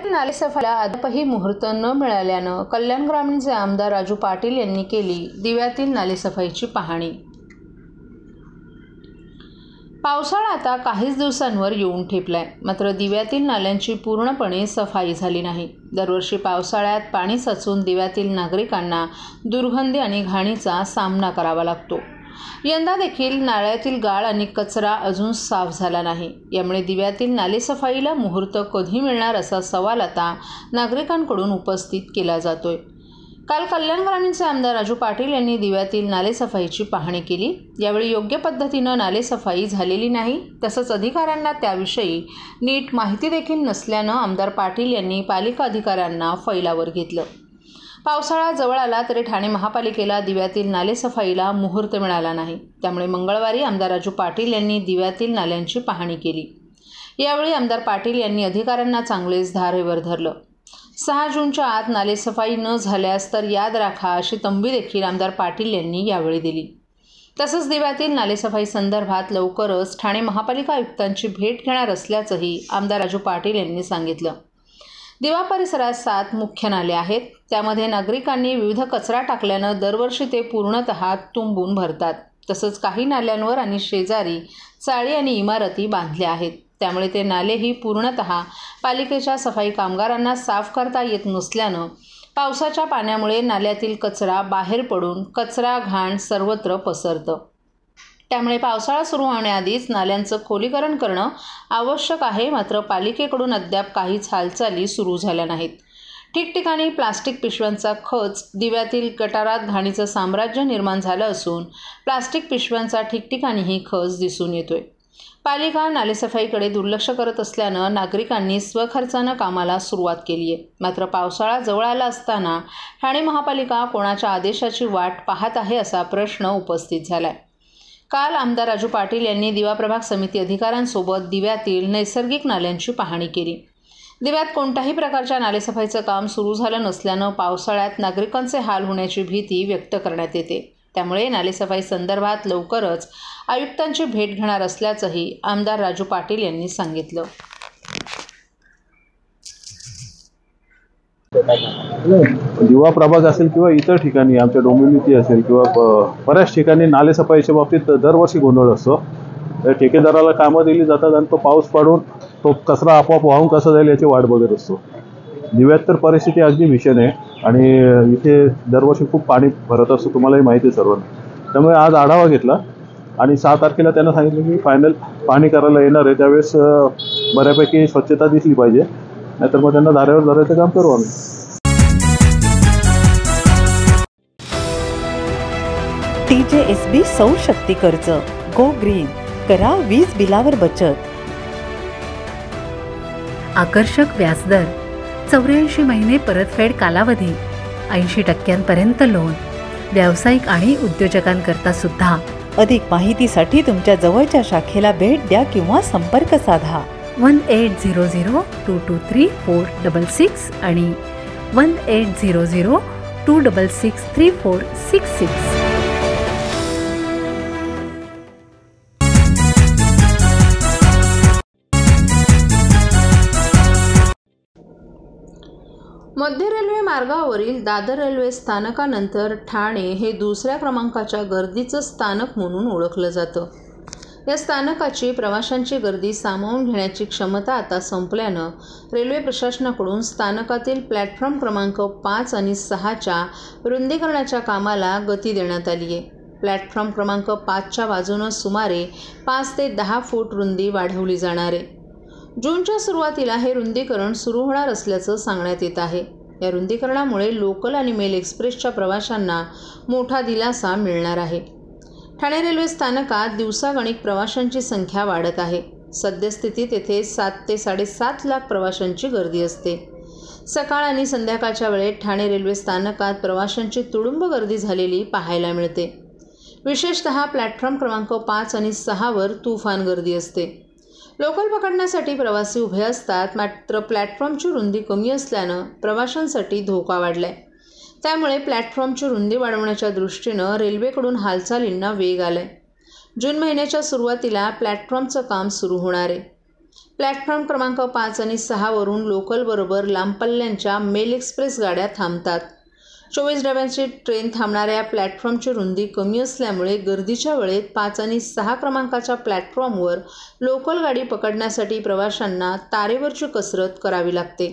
नालेसफाईला अद्यापही मुहूर्त न मिळाल्यानं कल्याण ग्रामीणचे आमदार राजू पाटील यांनी केली दिव्यातील नालेसफाईची पाहणी। पावसाळा आता काहीच दिवसांवर येऊन ठेपलाय, मात्र दिव्यातील नाल्यांची पूर्णपणे सफाई झाली नाही। दरवर्षी पावसाळ्यात पाणी साचून दिव्यातील नागरिकांना दुर्गंधी आणि घाणीचा सामना करावा लागतो। यंदा देखील नाळ्यातील गाळ आणि कचरा अजून साफ झाला नाही। यामुळे दिव्यातील नालेसफाईला मुहूर्त कधी मिळणार असा सवाल आता नागरिकांकडून उपस्थित केला जातोय। काल कल्याण ग्रामीणचे आमदार राजू पाटील यांनी दिव्यातील नालेसफाईची पाहणी केली। यावेळी योग्य पद्धतीनं नालेसफाई झालेली नाही, तसंच अधिकाऱ्यांना त्याविषयी नीट माहिती देखील नसल्यानं आमदार पाटील यांनी पालिका अधिकाऱ्यांना फैलावर घेतलं। पावसाळा जवळ आला तरी ठाणे महापालिकेला दिव्यातील नालेसफाईला मुहूर्त मिळाला नाही। त्यामुळे मंगळवारी आमदार राजू पाटील यांनी दिव्यातील नाल्यांची पाहणी केली। यावेळी आमदार पाटील यांनी अधिकाऱ्यांना चांगलेच धारेवर धरलं। 6 जूनच्या आत नालेसफाई न झाल्यास तर याद राखा अशी तंबी देखील आमदार पाटील यांनी यावेळी दिली। तसंच दिव्यातील नालेसफाई संदर्भात लवकरच ठाणे महापालिका आयुक्तांची भेट घेणार असल्याचंही आमदार राजू पाटील यांनी सांगितलं। दिवा परिसरात 7 मुख्य नाले आहेत। त्यामध्ये नागरिकांनी विविध कचरा टाकल्यानं दरवर्षी ते पूर्णतः तुंबून भरतात। तसंच काही नाल्यांवर आणि शेजारी चाळी आणि इमारती बांधल्या आहेत। त्यामुळे ते नालेही पूर्णतः पालिकेच्या सफाई कामगारांना साफ करता येत नसल्यानं पावसाच्या पाण्यामुळे नाल्यातील कचरा बाहेर पडून कचरा घाण सर्वत्र पसरतं। त्यामुळे पावसाळा सुरू होण्याआधीच नाल्यांचं खोलीकरण करणं आवश्यक आहे, मात्र पालिकेकडून अद्याप काहीच हालचाली सुरू झाल्या नाहीत। ठिकठिकाणी प्लास्टिक पिशव्यांचा खच, दिव्यातील गटारात घाणीचं साम्राज्य निर्माण झालं असून प्लास्टिक पिशव्यांचा ठिकठिकाणीही खच दिसून येतोय। पालिका नालेसफाईकडे दुर्लक्ष करत असल्यानं नागरिकांनी स्वखर्चानं कामाला सुरुवात केली आहे। मात्र पावसाळा जवळ आला असताना ठाणे महापालिका कोणाच्या आदेशाची वाट पाहत आहे असा प्रश्न उपस्थित झालाय। काल आमदार राजू पाटील यांनी दिवा प्रभाग समिती अधिकाऱ्यांसोबत दिव्यातील नैसर्गिक नाल्यांची पाहणी केली। दिव्यात कोणत्याही प्रकारच्या नालेसफाईचं काम सुरू झालं नसल्यानं पावसाळ्यात नागरिकांचे हाल होण्याची भीती व्यक्त करण्यात येते। त्यामुळे नालेसफाई संदर्भात लवकरच आयुक्तांची भेट घेणार असल्याचंही आमदार राजू पाटील यांनी सांगितलं। दिवा प्रभाग असेल किंवा इतर ठिकाणी आमच्या डोंबिवली असेल किंवा बऱ्याच ठिकाणी नालेसफाईच्या बाबतीत दरवर्षी गोंधळ असतो। ठेकेदाराला कामं दिली जातात आणि तो पाऊस पडून तो कचरा आपोआप वाहून कसा जाईल याची वाट बघत असतो। दिव्यात तर परिस्थिती अगदी भीषण आहे आणि इथे दरवर्षी खूप पाणी भरत असतं, तुम्हालाही माहिती आहे सर्वांना। त्यामुळे आज आढावा घेतला आणि 6 तारखेला त्यांना सांगितलं की फायनल पाणी करायला येणार आहे, त्यावेळेस बऱ्यापैकी स्वच्छता दिसली पाहिजे, नाहीतर मग त्यांना धारेवर धरायचं काम करू आम्ही। TJSB सौर शक्ती कर्ज, गो ग्रीन, करा वीज बिलावर बचत। आकर्षक व्याजदर, 84 महिने परतफेड कालावधी, 80% लोन, व्यावसायिक आणि उद्योजकांकरता सुद्धा। अधिक माहितीसाठी तुमच्या जवळच्या शाखेला भेट द्या किंवा संपर्क साधा 1800-223-466 आणि 1800-266-3466। मध्य रेल्वे मार्गावरील दादर रेल्वे स्थानकानंतर ठाणे हे दुसऱ्या क्रमांकाच्या गर्दीचं स्थानक म्हणून ओळखलं जातं। या स्थानकाची प्रवाशांची गर्दी सामावून घेण्याची क्षमता आता संपल्यानं रेल्वे प्रशासनाकडून स्थानकातील प्लॅटफॉर्म क्रमांक 5 आणि 6च्या रुंदीकरणाच्या कामाला गती देण्यात आली आहे। प्लॅटफॉर्म क्रमांक 5च्या बाजूनं सुमारे 5 ते 10 फूट रुंदी वाढवली जाणार आहे। जूनच्या सुरुवातीला हे रुंदीकरण सुरू होणार असल्याचं सांगण्यात येत आहे। या रुंदीकरणामुळे लोकल आणि मेल एक्सप्रेसच्या प्रवाशांना मोठा दिलासा मिळणार आहे। ठाणे रेल्वे स्थानकात दिवसागणिक प्रवाशांची संख्या वाढत आहे। सद्यस्थितीत येथे 7 ते 7.5 लाख प्रवाशांची गर्दी असते। सकाळ आणि संध्याकाळच्या वेळेत ठाणे रेल्वे स्थानकात प्रवाशांची तुडुंब गर्दी झालेली पाहायला मिळते। विशेषतः प्लॅटफॉर्म क्रमांक 5 आणि 6वर तुफान गर्दी असते। लोकल पकडण्यासाठी प्रवासी उभे असतात, मात्र प्लॅटफॉर्मची रुंदी कमी असल्यानं प्रवाशांसाठी धोका वाढलाय। त्यामुळे प्लॅटफॉर्मची रुंदी वाढवण्याच्या दृष्टीनं रेल्वेकडून हालचालींना वेग आलाय। जून महिन्याच्या सुरुवातीला प्लॅटफॉर्मचं काम सुरू होणार आहे। प्लॅटफॉर्म क्रमांक 5 आणि 6 वरून लोकलबरोबर लांब पल्ल्यांच्या मेल एक्सप्रेस गाड्या थांबतात. 24 डब्यांची ट्रेन थांबणाऱ्या प्लॅटफॉर्मची रुंदी कमी असल्यामुळे गर्दीच्या वेळेत 5 आणि 6 क्रमांकाच्या प्लॅटफॉर्मवर लोकल गाडी पकडण्यासाठी प्रवाशांना तारेवरची कसरत करावी लागते.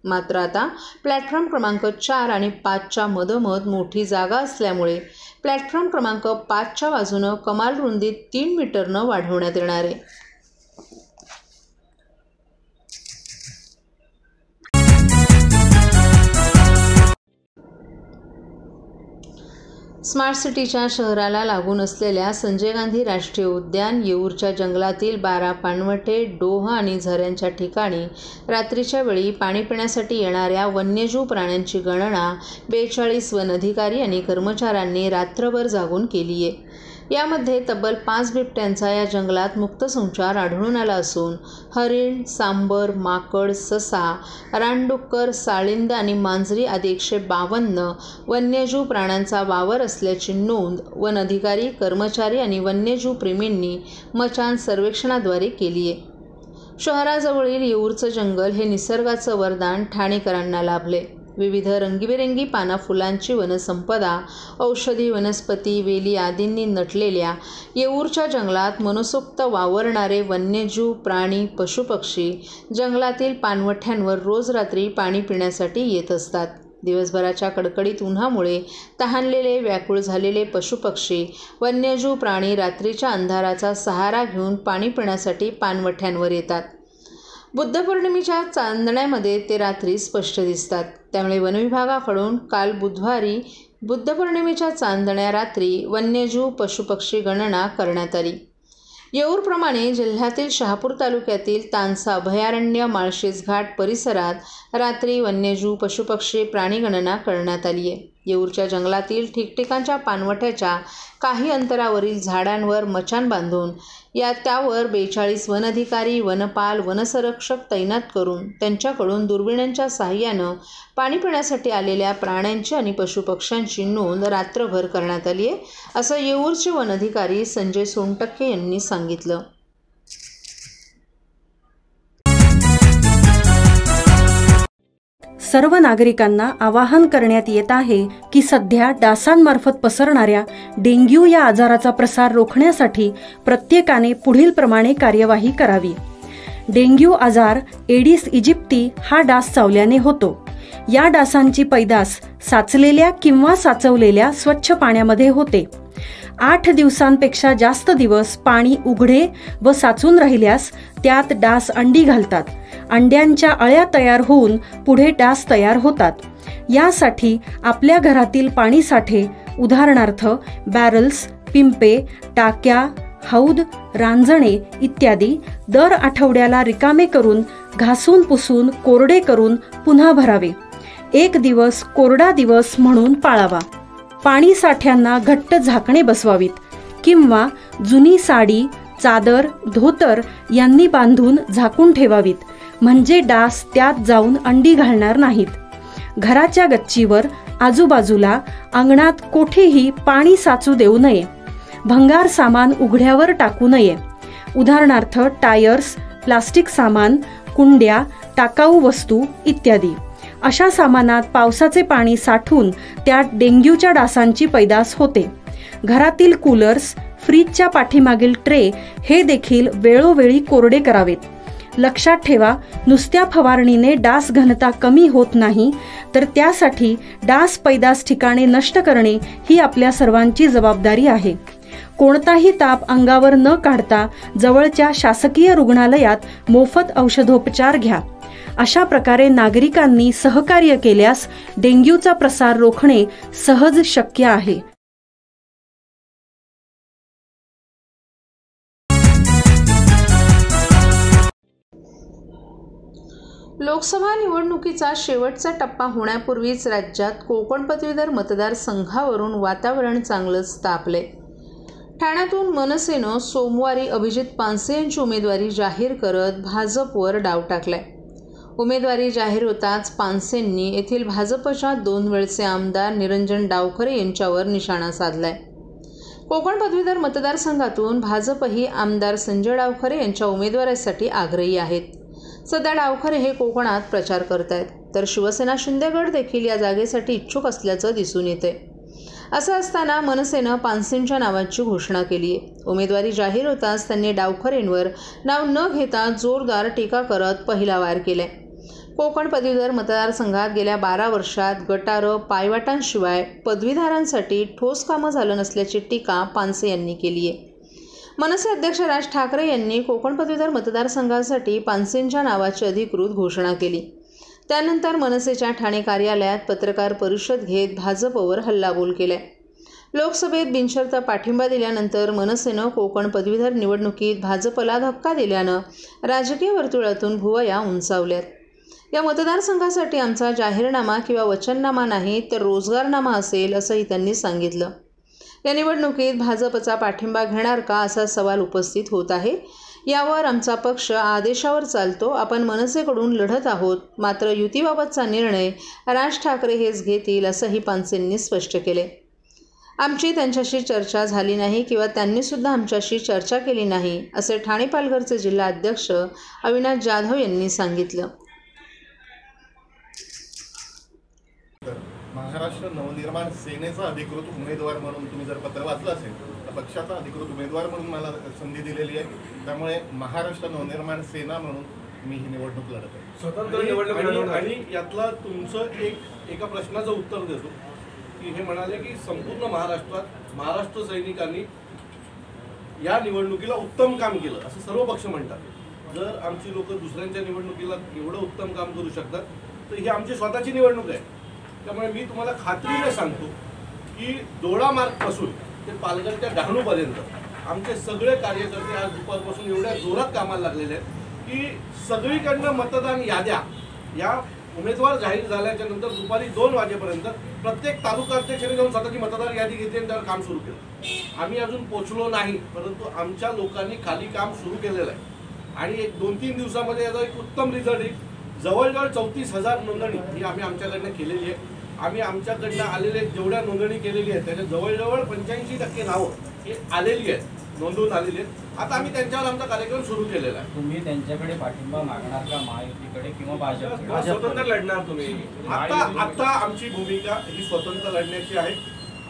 मात्र आता प्लॅटफॉर्म क्रमांक 4 आणि 5च्या मधोमध मोठी जागा असल्यामुळे प्लॅटफॉर्म क्रमांक 5च्या बाजूनं कमाल रुंदी 3 मीटरनं वाढवण्यात येणार आहे. स्मार्ट सिटीच्या शहराला लागून असलेल्या संजय गांधी राष्ट्रीय उद्यान येऊरच्या जंगलातील 12 पाणवठे, डोह आणि झऱ्यांच्या ठिकाणी रात्रीच्या वेळी पाणी पिण्यासाठी येणाऱ्या वन्यजीव प्राण्यांची गणना 42 वन अधिकारी आणि कर्मचाऱ्यांनी रात्रभर जागून केली आहे. यामध्ये तब्बल 5 बिबट्यांचा या जंगलात मुक्त संचार आढळून आला असून हरिण, सांबर, माकड, ससा, रानडुक्कर, साळिंद आणि मांजरी आदी 152 वन्यजीव प्राण्यांचा वावर असल्याची नोंद वन अधिकारी, कर्मचारी आणि वन्यजीव प्रेमींनी मचान सर्वेक्षणाद्वारे केली आहे. शहराजवळील येऊरचं जंगल हे निसर्गाचं वरदान ठाणेकरांना लाभले. विविध रंगीबेरंगी पाना फुलांची वनसंपदा, औषधी वनस्पती, वेली आदींनी नटलेल्या येऊरच्या जंगलात मनसोक्त वावरणारे वन्यजीव, प्राणी, पशुपक्षी जंगलातील पाणवठ्यांवर रोज रात्री पाणी पिण्यासाठी येत असतात. दिवसभराच्या कडकडीत उन्हामुळे तहानलेले, व्याकुळ झालेले पशुपक्षी, वन्यजीव प्राणी रात्रीच्या अंधाराचा सहारा घेऊन पाणी पिण्यासाठी पाणवठ्यांवर येतात. बुद्धपौर्णिमेच्या चांदण्यामध्ये ते रात्री स्पष्ट दिसतात. त्यामुळे वनविभागाकडून काल बुधवारी बुद्धपौर्णिमेच्या चांदण्या रात्री वन्यजीव पशुपक्षी गणना करण्यात आली. येऊरप्रमाणे जिल्ह्यातील शहापूर तालुक्यातील तानसा अभयारण्य, माळशेज घाट परिसरात रात्री वन्यजीव पशुपक्षी प्राणी गणना करण्यात आली आहे. येऊरच्या जंगलातील ठिकठिकाणच्या पाणवठ्याच्या काही अंतरावरील झाडांवर मचाण बांधून त्यावर 42 वन अधिकारी, वनपाल, वनसंरक्षक तैनात करून त्यांच्याकडून दुर्बिणींच्या साहाय्यानं पाणी पिण्यासाठी आलेल्या प्राण्यांची आणि पशुपक्ष्यांची नोंद रात्रभर करण्यात आली आहे, असं येऊरचे वन अधिकारी संजय सोनटक्के यांनी सांगितलं. सर्व नागरिकांना आवाहन करण्यात येत आहे की सध्या डासांमार्फत पसरणाऱ्या डेंग्यू या आजाराचा प्रसार रोखण्यासाठी प्रत्येकाने पुढील प्रमाणे कार्यवाही करावी. डेंग्यू आजार एडिस इजिप्ती हा डास चावल्याने होतो. या डासांची पैदास साचलेल्या किंवा साचवलेल्या स्वच्छ पाण्यामध्ये होते. 8 दिवसांपेक्षा जास्त दिवस पाणी उघडे व साचून राहिल्यास त्यात डास अंडी घालतात. अंड्यांच्या अळ्या तयार होऊन पुढे डास तयार होतात. यासाठी आपल्या घरातील पाणीसाठे उदाहरणार्थ बॅरल्स, पिंपे, टाक्या, हौद, रांजणे इत्यादी दर आठवड्याला रिकामे करून घासून पुसून कोरडे करून पुन्हा भरावे. 1 दिवस कोरडा दिवस म्हणून पाळावा. पाणी साठ्यांना घट्ट झाकणे बसवावीत किंवा जुनी साडी, चादर, धोतर यांनी बांधून झाकून ठेवावीत, म्हणजे डास त्यात जाऊन अंडी घालणार नाहीत. घराच्या गच्चीवर, आजूबाजूला, अंगणात कोठेही पाणी साचू देऊ नये. भंगार सामान उघड्यावर टाकू नये. उदाहरणार्थ टायर्स, प्लास्टिक सामान, कुंड्या, टाकाऊ वस्तू इत्यादी. अशा सामानात पावसाचे पाणी साठून त्यात डेंग्यूच्या डासांची पैदास होते. घरातील कूलर्स, फ्रीजच्या पाठीमागील ट्रे हे देखील वेळोवेळी कोरडे करावेत. लक्षात ठेवा, नुसत्या फवारणीने डास घनता कमी होत नाही, तर त्यासाठी डास पैदास ठिकाणे नष्ट करणे ही आपल्या सर्वांची जबाबदारी आहे. कोणताही ताप अंगावर न काढता जवळच्या शासकीय रुग्णालयात मोफत औषधोपचार घ्या. अशा प्रकारे नागरिकांनी सहकार्य केल्यास डेंग्यूचा प्रसार रोखणे सहज शक्य आहे. लोकसभा निवडणुकीचा शेवटचा टप्पा होण्यापूर्वीच राज्यात कोकण पदवीधर मतदारसंघावरून वातावरण चांगलंच तापले. ठाण्यातून मनसेनं सोमवारी अभिजित पानसे यांची उमेदवारी जाहीर करत भाजपवर डाव टाकलाय. उमेदवारी जाहीर होताच पानसेंनी येथील भाजपच्या 2 वेळचे आमदार निरंजन डावखरे यांच्यावर निशाणा साधलाय. कोकण पदवीधर मतदारसंघातून भाजपही आमदार संजय डावखरे यांच्या उमेदवारीसाठी आग्रही आहेत. सध्या डावखरे हे कोकणात प्रचार करत आहेत, तर शिवसेना शिंदे गट देखील या जागेसाठी इच्छुक असल्याचं दिसून येते. असं असताना मनसेनं पानसेंच्या नावाची घोषणा केली आहे. उमेदवारी जाहीर होताच त्यांनी डावखरेंवर नाव न घेता जोरदार टीका करत पहिला वार केलाय. कोकण पदवीधर मतदारसंघात गेल्या 12 वर्षात गटारं, पायवाटांशिवाय पदवीधरांसाठी ठोस कामं झालं नसल्याची टीका पानसे यांनी केली आहे. मनसे अध्यक्ष राज ठाकरे यांनी कोकण पदवीधर मतदारसंघासाठी पानसेंच्या नावाची अधिकृत घोषणा केली. त्यानंतर मनसेच्या ठाणे कार्यालयात पत्रकार परिषद घेत भाजपवर हल्लाबोल केलाय. लोकसभेत बिनशर्त पाठिंबा दिल्यानंतर मनसेनं कोकण पदवीधर निवडणुकीत भाजपला धक्का दिल्यानं राजकीय वर्तुळातून भुवया उंचावल्यात. या मतदारसंघासाठी आमचा जाहीरनामा किंवा वचननामा नाही तर रोजगारनामा असेल असंही त्यांनी सांगितलं. या निवडणुकीत भाजपचा पाठिंबा घेणार का असा सवाल उपस्थित होत आहे. यावर आमचा पक्ष आदेशावर चालतो. आपण मनसेकडून लढत आहोत, मात्र युतीबाबतचा निर्णय राज ठाकरे हेच घेतील असंही पानसेंनी स्पष्ट केले. आमची त्यांच्याशी चर्चा झाली नाही किंवा त्यांनीसुद्धा आमच्याशी चर्चा केली नाही असे ठाणे पालघरचे जिल्हा अध्यक्ष अविनाश जाधव यांनी सांगितलं. महाराष्ट्र नवनिर्माण सेनेचा अधिकृत उमेदवार म्हणून तुम्ही जर पत्र वाचलं असेल तर पक्षाचा अधिकृत उमेदवार म्हणून मला संधी दिलेली आहे. त्यामुळे महाराष्ट्र नवनिर्माण सेना म्हणून मी ही निवडणूक लढत आहे, स्वतंत्र निवडणूक. आणि यातला तुमचं एका प्रश्नाचं उत्तर देतो की हे म्हणाले की संपूर्ण महाराष्ट्रात महाराष्ट्र सैनिकांनी या निवडणुकीला उत्तम काम केलं असं सर्व पक्ष म्हणतात. जर आमची लोक दुसऱ्यांच्या निवडणुकीला एवढं उत्तम काम करू शकतात तर ही आमची स्वतःची निवडणूक आहे. त्यामुळे मी तुम्हाला खात्रीने सांगतो की दोडा मार्गपासून ते पालघरच्या डहाणूपर्यंत आमचे सगळे कार्यकर्ते आज दुपारपासून एवढ्या जोरात कामाला लागलेले आहेत की सगळीकडनं मतदान याद्या या उमेदवार जाहीर झाल्याच्या नंतर दुपारी 2 वाजेपर्यंत प्रत्येक तालुका अध्यक्षाने जाऊन स्वतःची मतदार यादी घेतली आणि त्यावर काम सुरू केलं. आम्ही अजून पोचलो नाही, परंतु आमच्या लोकांनी खाली काम सुरू केलेलं आहे आणि 1-2-3 दिवसामध्ये याचा एक उत्तम रिझल्ट येईल. जवळजवळ 34,000 नोंदणी ही आम्ही आमच्याकडनं केलेली आहे. आम्ही आमच्याकडनं आलेले जेवढ्या नोंदणी केलेली आहे त्याच्या जवळजवळ 85% नावं ही आलेली आहेत, नोंदवून आलेली आहेत. आता आम्ही त्यांच्यावर आमचा कार्यक्रम सुरू केलेला आहे. तुम्ही त्यांच्याकडे पाठिंबा मागणार का महायुतीकडे किंवा भाजपकडे? स्वतंत्र लढणार तुम्ही? आता आमची भूमिका ही स्वतंत्र लढण्याची आहे.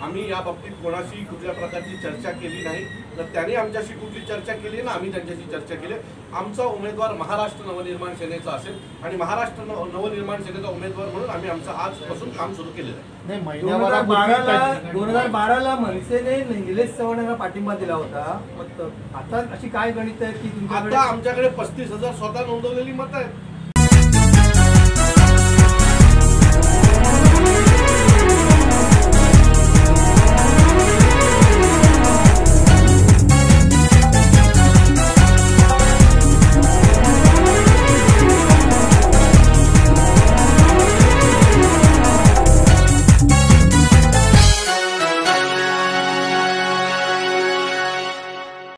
आम्ही या बाबतीत कोणाशी कुठल्या प्रकारची चर्चा केली नाही. तर त्यांनी आमच्याशी कुठली चर्चा केली ना आम्ही त्यांच्याशी चर्चा केली. आमचा उमेदवार महाराष्ट्र नवनिर्माण सेनेचा असेल आणि महाराष्ट्र नवनिर्माण सेनेचा उमेदवार म्हणून आम्ही आमचं आजपासून काम सुरू केलेलं आहे. 2012ला मनसेने निलेश चव्हाण यांना पाठिंबा दिला होता. आता अशी काय गणित आहे की आता आमच्याकडे 35,000 स्वतः नोंदवलेली मतं आहेत.